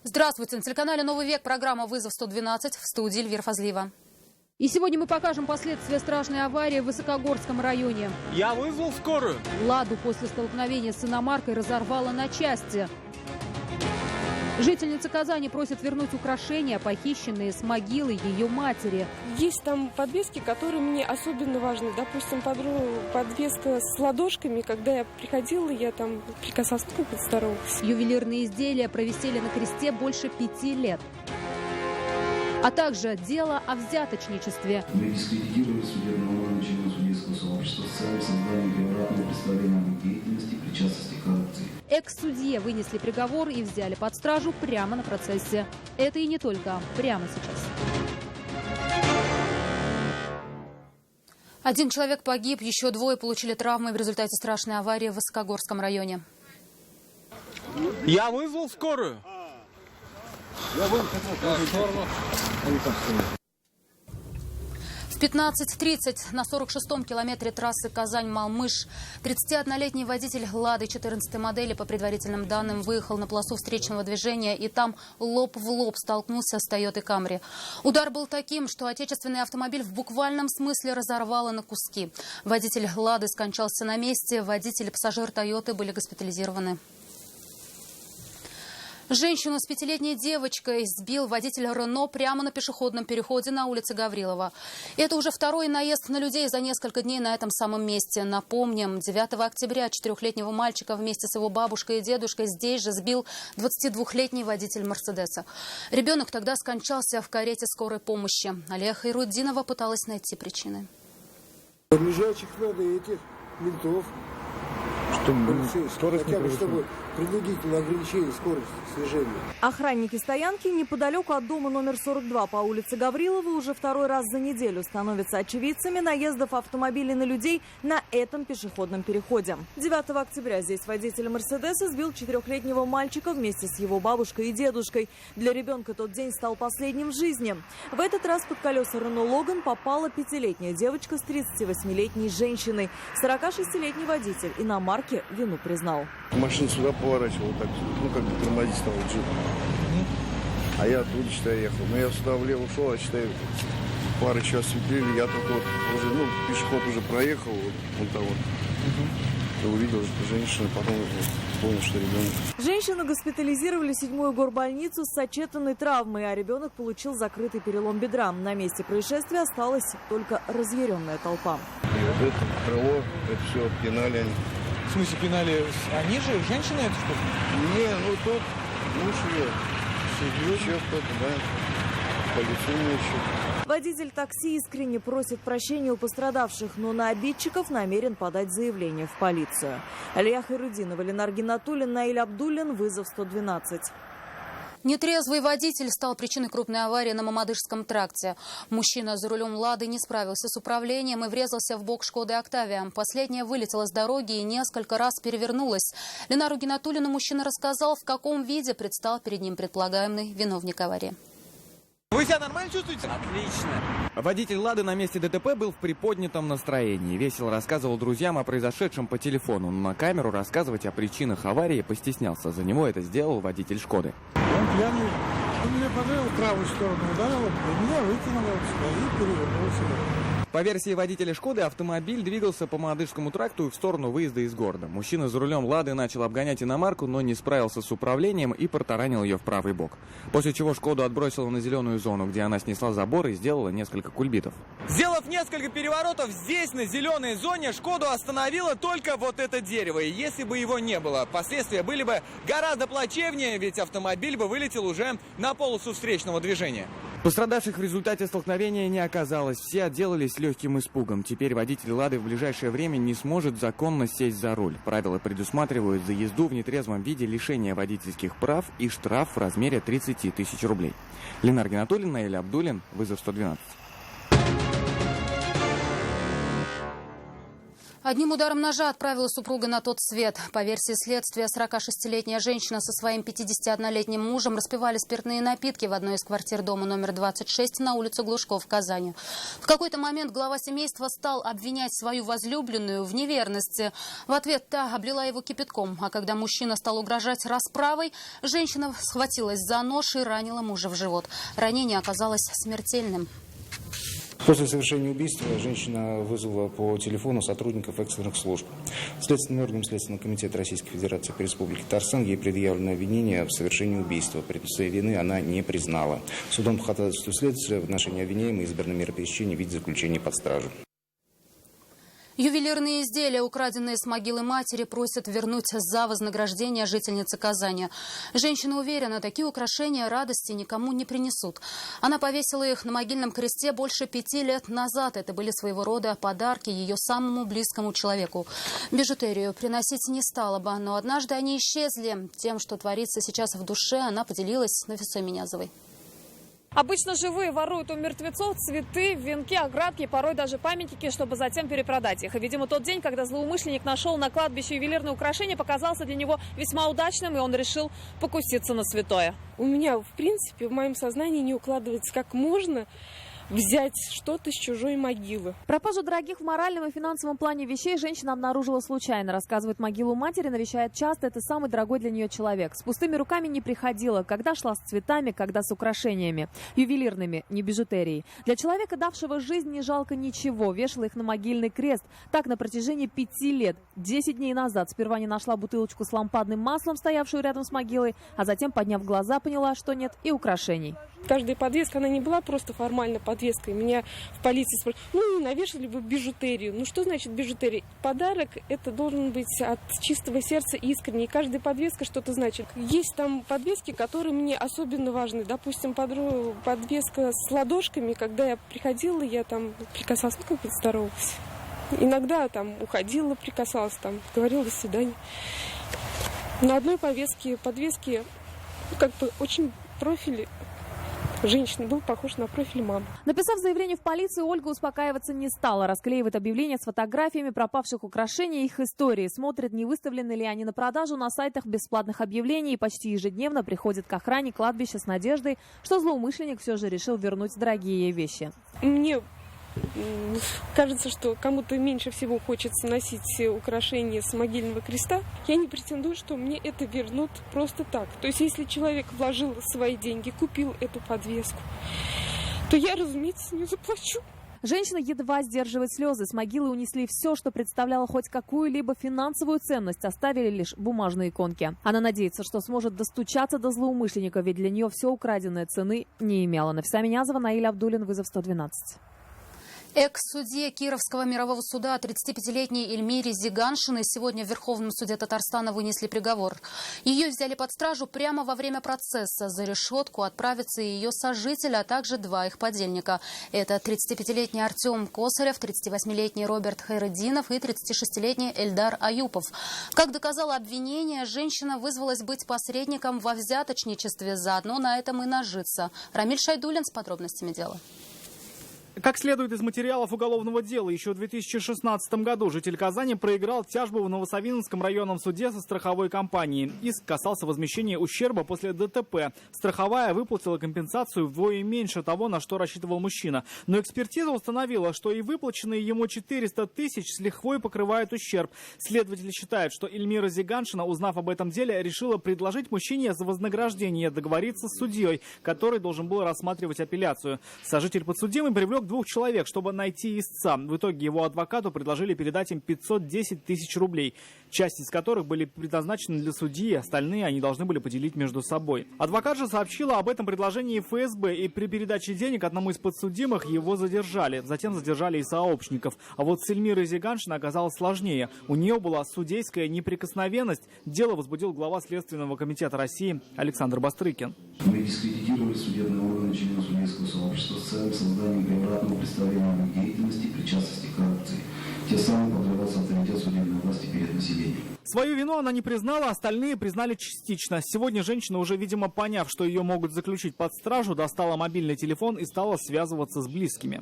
Здравствуйте. На телеканале «Новый век» программа «Вызов 112» в студии Эльвира Фазлиева. И сегодня мы покажем последствия страшной аварии в Высокогорском районе. Я вызвал скорую. «Ладу» после столкновения с иномаркой разорвало на части. Жительница Казани просит вернуть украшения, похищенные с могилы ее матери. Есть там подвески, которые мне особенно важны. Допустим, подвеска с ладошками. Когда я приходила, я там прикасалась к здорову. Ювелирные изделия провисели на кресте больше 5 лет. А также дело о взяточничестве. Мы дискредитировали судебного органа членов судейского сообщества с целью создания превратного представления об их деятельности и причастности к коррупции. Экс-судье вынесли приговор и взяли под стражу прямо на процессе. Это и не только. Прямо сейчас. Один человек погиб, еще двое получили травмы в результате страшной аварии в Высокогорском районе. Я вызвал скорую. В 15:30 на 46-м километре трассы Казань-Малмыж 31-летний водитель «Лады» 14-й модели, по предварительным данным, выехал на полосу встречного движения и там лоб в лоб столкнулся с «Тойотой Камри». Удар был таким, что отечественный автомобиль в буквальном смысле разорвало на куски. Водитель «Лады» скончался на месте, водитель и пассажир «Тойоты» были госпитализированы. Женщину с 5-летней девочкой сбил водитель «Рено» прямо на пешеходном переходе на улице Гаврилова. Это уже второй наезд на людей за несколько дней на этом самом месте. Напомним, 9 октября 4-летнего мальчика вместе с его бабушкой и дедушкой здесь же сбил 22-летний водитель «Мерседеса». Ребенок тогда скончался в карете скорой помощи. Алия Хайруддинова пыталась найти причины. Лежачих надо этих ментов. Хотя бы, чтобы принудительное ограничение скорости движения. Охранники стоянки неподалеку от дома номер 42 по улице Гаврилова уже второй раз за неделю становятся очевидцами наездов автомобилей на людей на этом пешеходном переходе. 9 октября здесь водитель «Мерседеса» сбил 4-летнего мальчика вместе с его бабушкой и дедушкой. Для ребенка тот день стал последним в жизни. В этот раз под колеса «Рено Логан» попала 5-летняя девочка с 38-летней женщиной. 46-летний водитель иномарки вину признал. Машина сюда поворачивала, так, как бы тормозить стал джип. А я оттуда, считай, ехал. Но я сюда влево шел, а считай, пары часов светили, я только вот уже, пешеход уже проехал, вот там вот. И увидел эту женщину, потом понял, что ребенок. Женщину госпитализировали в 7-ю горбольницу с сочетанной травмой, а ребенок получил закрытый перелом бедра. На месте происшествия осталась только разъяренная толпа. И вот это крыло, это все пинали они. В смысле пинали? Они же? Женщины это что ли? Не, тут муж ее. Еще кто-то, да. По лицу мне еще. Водитель такси искренне просит прощения у пострадавших, но на обидчиков намерен подать заявление в полицию. Алия Хайруддинова, Ленар Гинатуллин, Наиль Абдуллин, вызов 112. Нетрезвый водитель стал причиной крупной аварии на Мамадышском тракте. Мужчина за рулем «Лады» не справился с управлением и врезался в бок «Шкоды Октавия». Последняя вылетела с дороги и несколько раз перевернулась. Ленару Гинатуллину мужчина рассказал, в каком виде предстал перед ним предполагаемый виновник аварии. Вы себя нормально чувствуете? Отлично. Водитель «Лады» на месте ДТП был в приподнятом настроении. Весело рассказывал друзьям о произошедшем по телефону. Но на камеру рассказывать о причинах аварии постеснялся. За него это сделал водитель «Шкоды». Он пьяный. Он меня подрыл в правую сторону, ударил, меня выкинуло и перевернулся. По версии водителя «Шкоды», автомобиль двигался по Мамадышскому тракту в сторону выезда из города. Мужчина за рулем «Лады» начал обгонять иномарку, но не справился с управлением и протаранил ее в правый бок. После чего «Шкоду» отбросила на зеленую зону, где она снесла забор и сделала несколько кульбитов. Сделав несколько переворотов здесь, на зеленой зоне, «Шкоду» остановила только вот это дерево. И если бы его не было, последствия были бы гораздо плачевнее, ведь автомобиль бы вылетел уже на полосу встречного движения. Пострадавших в результате столкновения не оказалось. Все отделались легким испугом. Теперь водитель «Лады» в ближайшее время не сможет законно сесть за руль. Правила предусматривают за езду в нетрезвом виде лишение водительских прав и штраф в размере 30 тысяч рублей. Ленар Гинатуллин, Наиль Абдуллин, вызов 112. Одним ударом ножа отправила супруга на тот свет. По версии следствия, 46-летняя женщина со своим 51-летним мужем распивали спиртные напитки в одной из квартир дома номер 26 на улице Глушко в Казани. В какой-то момент глава семейства стал обвинять свою возлюбленную в неверности. В ответ та облила его кипятком. А когда мужчина стал угрожать расправой, женщина схватилась за нож и ранила мужа в живот. Ранение оказалось смертельным. После совершения убийства женщина вызвала по телефону сотрудников экстренных служб. Следственным органом Следственного комитета Российской Федерации по Республике Татарстан ей предъявлено обвинение в совершении убийства. Своей вины она не признала. Судом по ходатайству следствия в отношении обвиняемой избрано меры пресечения в виде заключения под стражу. Ювелирные изделия, украденные с могилы матери, просят вернуть за вознаграждение жительницы Казани. Женщина уверена, такие украшения радости никому не принесут. Она повесила их на могильном кресте больше 5 лет назад. Это были своего рода подарки ее самому близкому человеку. Бижутерию приносить не стала бы, но однажды они исчезли. Тем, что творится сейчас в душе, она поделилась с Нафисой Минязовой. Обычно живые воруют у мертвецов цветы, венки, оградки, порой даже памятники, чтобы затем перепродать их. И, видимо, тот день, когда злоумышленник нашел на кладбище ювелирное украшение, показался для него весьма удачным, и он решил покуситься на святое. У меня, в принципе, в моем сознании не укладывается, как можно взять что-то с чужой могилы. Пропажу дорогих в моральном и финансовом плане вещей женщина обнаружила случайно. Рассказывает, могилу матери навещает часто. Это самый дорогой для нее человек. С пустыми руками не приходила. Когда шла с цветами, когда с украшениями. Ювелирными, не бижутерией. Для человека, давшего жизнь, не жалко ничего. Вешала их на могильный крест. Так на протяжении 5 лет. 10 дней назад сперва не нашла бутылочку с лампадным маслом, стоявшую рядом с могилой, а затем, подняв глаза, поняла, что нет и украшений. Каждая подвеска, она не была просто формально подвеской. Меня в полиции спрашивают, ну, не навешали бы бижутерию. Ну, что значит бижутерия? Подарок, это должен быть от чистого сердца искренне. И каждая подвеска что-то значит. Есть там подвески, которые мне особенно важны. Допустим, подвеска с ладошками. Когда я приходила, я там прикасалась, ну, как бы здоровалась. Иногда там уходила, прикасалась, там, говорила до свидания. На одной подвеске, ну, как бы очень профиль женщины был похож на профиль мамы. Написав заявление в полицию, Ольга успокаиваться не стала. Расклеивает объявления с фотографиями пропавших украшений и их истории. Смотрит, не выставлены ли они на продажу на сайтах бесплатных объявлений. И почти ежедневно приходит к охране кладбища с надеждой, что злоумышленник все же решил вернуть дорогие вещи. Мне кажется, что кому-то меньше всего хочется носить украшения с могильного креста. Я не претендую, что мне это вернут просто так. То есть, если человек вложил свои деньги, купил эту подвеску, то я, разумеется, не заплачу. Женщина едва сдерживает слезы. С могилы унесли все, что представляло хоть какую-либо финансовую ценность. Оставили лишь бумажные иконки. Она надеется, что сможет достучаться до злоумышленника, ведь для нее все украденное цены не имело. Нафиса Минязова, Наиль Абдулин, вызов 112. Экс-судье Кировского мирового суда 35-летней Эльмире Зиганшиной сегодня в Верховном суде Татарстана вынесли приговор. Ее взяли под стражу прямо во время процесса. За решетку отправятся и ее сожитель, а также 2 их подельника. Это 35-летний Артем Косарев, 38-летний Роберт Хайреддинов и 36-летний Эльдар Аюпов. Как доказало обвинение, женщина вызвалась быть посредником во взяточничестве, заодно на этом и нажиться. Рамиль Шайдулин с подробностями дела. Как следует из материалов уголовного дела, еще в 2016 году житель Казани проиграл тяжбу в Новосавинском районном суде со страховой компанией. Иск касался возмещения ущерба после ДТП. Страховая выплатила компенсацию вдвое меньше того, на что рассчитывал мужчина. Но экспертиза установила, что и выплаченные ему 400 тысяч с лихвой покрывают ущерб. Следователи считают, что Эльмира Зиганшина, узнав об этом деле, решила предложить мужчине за вознаграждение договориться с судьей, который должен был рассматривать апелляцию. Сожитель подсудимый привлек 2 человек, чтобы найти истца. В итоге его адвокату предложили передать им 510 тысяч рублей, часть из которых были предназначены для судьи, остальные они должны были поделить между собой. Адвокат же сообщила об этом предложении ФСБ, и при передаче денег одному из подсудимых его задержали. Затем задержали и сообщников. А вот с Эльмирой Зиганшиной оказалось сложнее. У нее была судейская неприкосновенность. Дело возбудил глава Следственного комитета России Александр Бастрыкин. Мы дискредитировали судебные органы членов судейского сообщества с целью создания превратного представления о их деятельности и причастности к коррупции. Тем самым подрывался авторитет судебной власти перед населением. Свою вину она не признала, остальные признали частично. Сегодня женщина, уже, видимо, поняв, что ее могут заключить под стражу, достала мобильный телефон и стала связываться с близкими.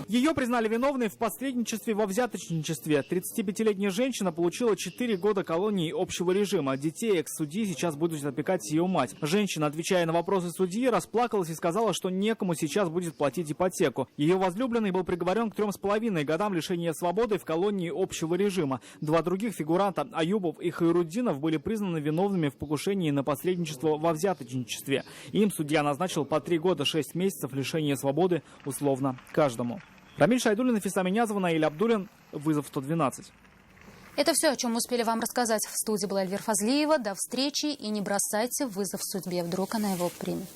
Ее признали виновной в посредничестве во взяточничестве. 35-летняя женщина получила 4 года колонии общего режима. Детей экс-судьи сейчас будет опекать ее мать. Женщина, отвечая на вопросы судьи, расплакалась и сказала, что некому сейчас будет платить ипотеку. Ее возлюбленный был приговорен к 3,5 годам лишения свободы в колонии общего режима. Два других фигуранта, Аюбов и Хайруддинов, были признаны виновными в покушении на посредничество во взяточничестве. Им судья назначил по 3 года 6 месяцев лишения свободы условно каждому. Рамиль Шайдуллин, Нафиса Минязова, Наиль Абдуллин. Вызов 112. Это все, о чем мы успели вам рассказать. В студии была Эльвира Фазлиева. До встречи и не бросайте вызов судьбе. Вдруг она его примет.